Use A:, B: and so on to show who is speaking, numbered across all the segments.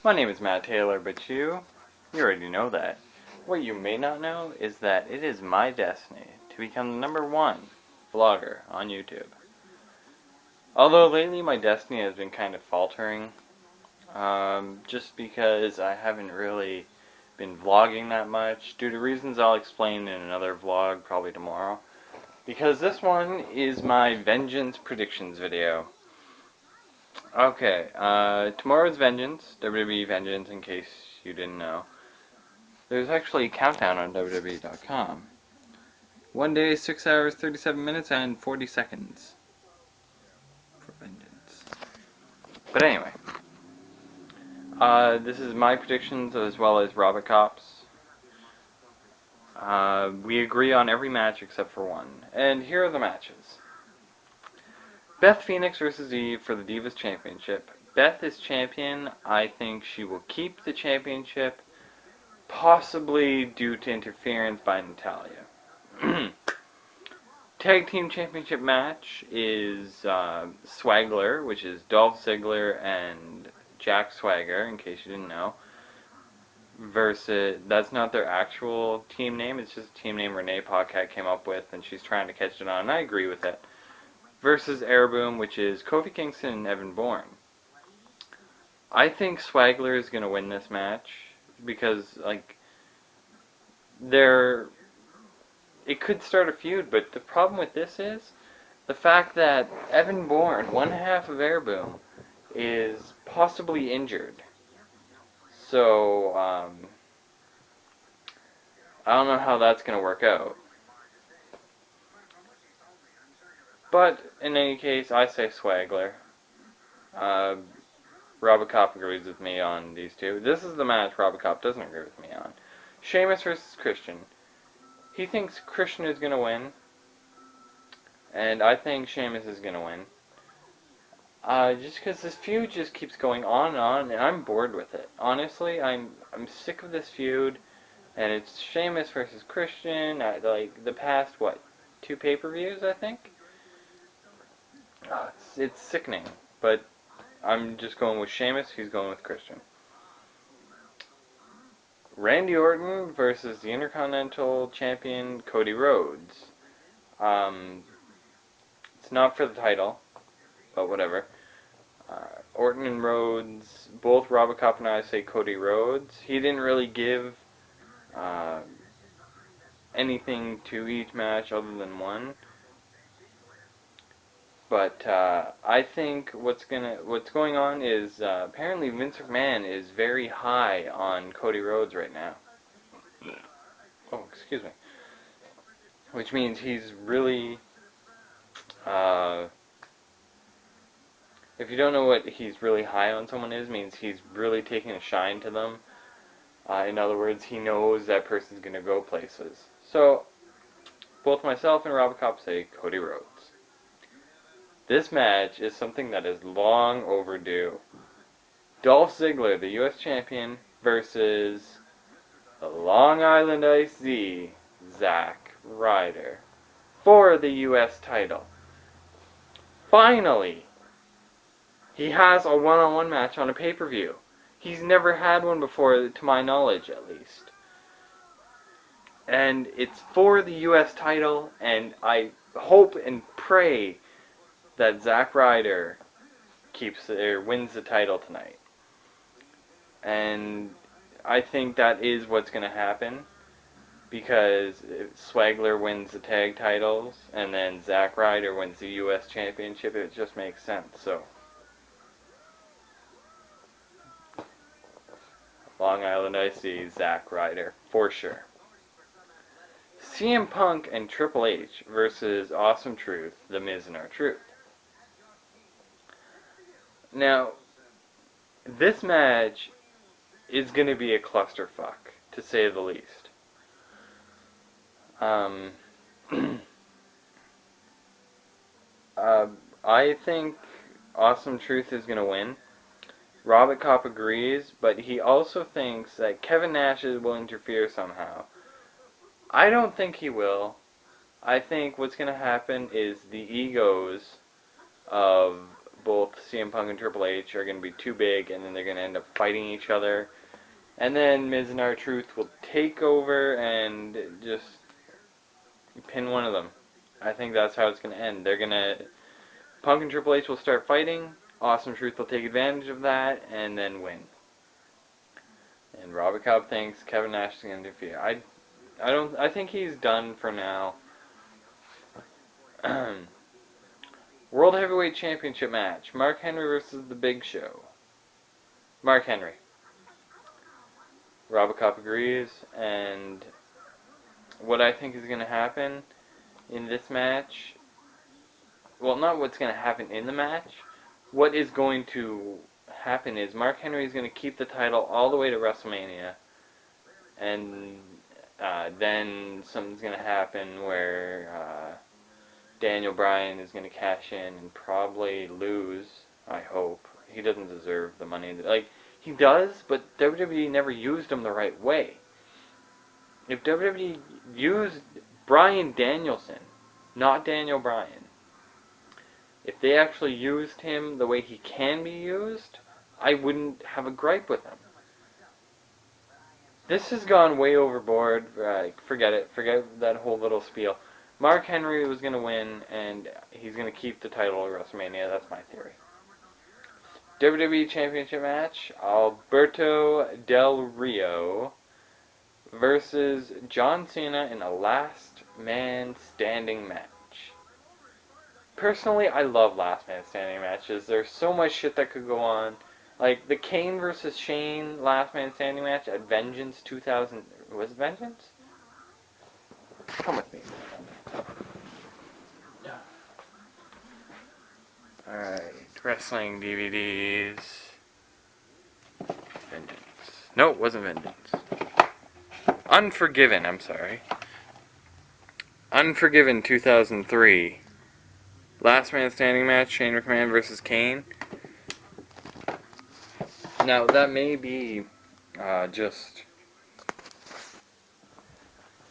A: My name is Matt Taylor, but you already know that. What you may not know is that it is my destiny to become the #1 vlogger on YouTube. Although lately my destiny has been kind of faltering, just because I haven't really been vlogging that much, due to reasons I'll explain in another vlog, probably tomorrow. Because this one is my Vengeance predictions video. Okay, tomorrow's Vengeance, WWE Vengeance, in case you didn't know. There's actually a countdown on WWE.com. 1 day, 6 hours, 37 minutes, and 40 seconds for Vengeance. But anyway, this is my predictions as well as Robert Kopp's. We agree on every match except for one. And here are the matches. Beth Phoenix versus Eve for the Divas Championship. Beth is champion. I think she will keep the championship, possibly due to interference by Natalya. Tag Team Championship match is Swagler, which is Dolph Ziggler and Jack Swagger, in case you didn't know. Versus, that's not their actual team name, it's just a team name Renee Paquette came up with, and she's trying to catch it on, and I agree with it. Versus Air Boom, which is Kofi Kingston and Evan Bourne. I think Swagler is going to win this match, because, like, it could start a feud, but the problem with this is the fact that Evan Bourne, one half of Air Boom, is possibly injured. So, I don't know how that's going to work out. But, in any case, I say Swagler. Robocop agrees with me on these two. This is the match Robocop doesn't agree with me on. Sheamus versus Christian. He thinks Christian is going to win, and I think Sheamus is going to win. Just because this feud just keeps going on and on, and I'm bored with it. Honestly, I'm sick of this feud, and it's Sheamus versus Christian at, like, the past, what, 2 pay-per-views, I think? It's sickening, but I'm just going with Sheamus, he's going with Christian. Randy Orton versus the Intercontinental Champion Cody Rhodes. It's not for the title, but whatever. Orton and Rhodes, both Robocop and I say Cody Rhodes. He didn't really give anything to each match other than one. But I think what's going on is apparently Vince McMahon is very high on Cody Rhodes right now. Oh, excuse me. Which means he's really if you don't know what he's really high on someone is, means he's really taking a shine to them. In other words, he knows that person's going to go places. So, both myself and Robocop say Cody Rhodes. This match is something that is long overdue. Dolph Ziggler, the U.S. Champion, versus the Long Island IC, Zack Ryder, for the U.S. title. Finally! He has a one-on-one match on a pay-per-view. He's never had one before, to my knowledge, at least. And it's for the U.S. title, and I hope and pray that Zack Ryder wins the title tonight. And I think that is what's going to happen, because if Swagler wins the tag titles, and then Zack Ryder wins the U.S. Championship, it just makes sense. So, Long Island IC, Zack Ryder, for sure. CM Punk and Triple H versus Awesome Truth, The Miz and R-Truth. Now, this match is going to be a clusterfuck, to say the least. I think Awesome Truth is going to win. Robert Kopp agrees, but he also thinks that Kevin Nash will interfere somehow. I don't think he will. I think what's going to happen is the egos of both CM Punk and Triple H are going to be too big, and then they're going to end up fighting each other. And then Miz and R-Truth will take over and just pin one of them. I think that's how it's going to end. Punk and Triple H will start fighting. Awesome Truth will take advantage of that and then win. And Robert Cobb thinks Kevin Nash is going to defeat. I think he's done for now. World Heavyweight Championship match. Mark Henry versus The Big Show. Mark Henry. Robert Cobb agrees, and what I think is going to happen in this match, well, not what's going to happen in the match, what is going to happen is Mark Henry is going to keep the title all the way to WrestleMania, and then something's going to happen where Daniel Bryan is going to cash in and probably lose, I hope. He doesn't deserve the money. He does, but WWE never used him the right way. If WWE used Bryan Danielson, not Daniel Bryan, if they actually used him the way he can be used, I wouldn't have a gripe with him. This has gone way overboard. Forget it. Forget that whole little spiel. Mark Henry was going to win, and he's going to keep the title at WrestleMania. That's my theory. WWE Championship match, Alberto Del Rio versus John Cena in a last man standing match. Personally, I love last man standing matches. There's so much shit that could go on. Like the Kane versus Shane last man standing match at Vengeance 2000. Was it Vengeance? Come with me. Alright, wrestling DVDs. Vengeance. No, it wasn't Vengeance. Unforgiven, I'm sorry. Unforgiven 2003. Last man standing match, Shane McMahon versus Kane. Now, that may be just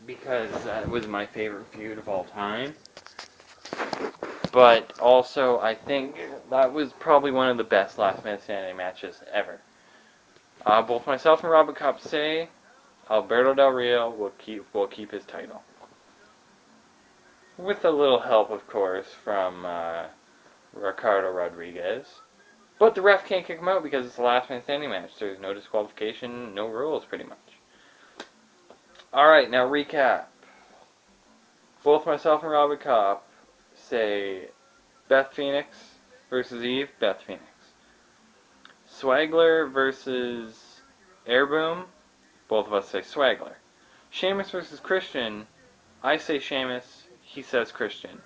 A: because that was my favorite feud of all time. But also, I think that was probably one of the best last man standing matches ever. Both myself and Robert Cobb say Alberto Del Rio will keep his title. With a little help, of course, from Ricardo Rodriguez. But the ref can't kick him out because it's the last man standing match. There's no disqualification, no rules, pretty much. Alright, now recap. Both myself and Robert Cobb say Beth Phoenix versus Eve, Beth Phoenix. Swagler versus Airboom, both of us say Swagler. Sheamus versus Christian, I say Sheamus, he says Christian.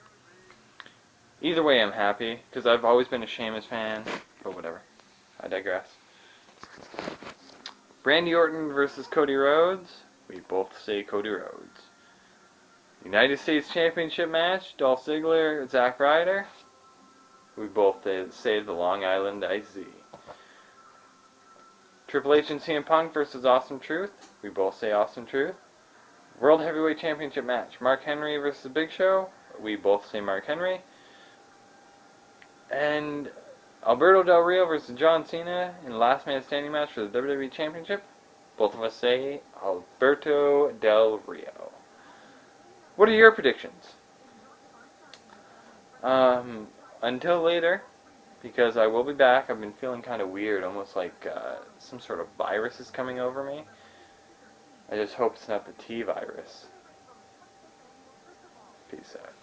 A: Either way, I'm happy, because I've always been a Sheamus fan, but whatever. I digress. Randy Orton versus Cody Rhodes, we both say Cody Rhodes. United States Championship match, Dolph Ziggler, Zack Ryder, we both say the Long Island IC. Triple H and CM Punk versus Awesome Truth, we both say Awesome Truth. World Heavyweight Championship match, Mark Henry versus Big Show, we both say Mark Henry. And Alberto Del Rio versus John Cena in last man standing match for the WWE Championship, both of us say Alberto Del Rio. What are your predictions? Until later, because I will be back. I've been feeling kind of weird, almost like some sort of virus is coming over me. I just hope it's not the T virus. Peace out.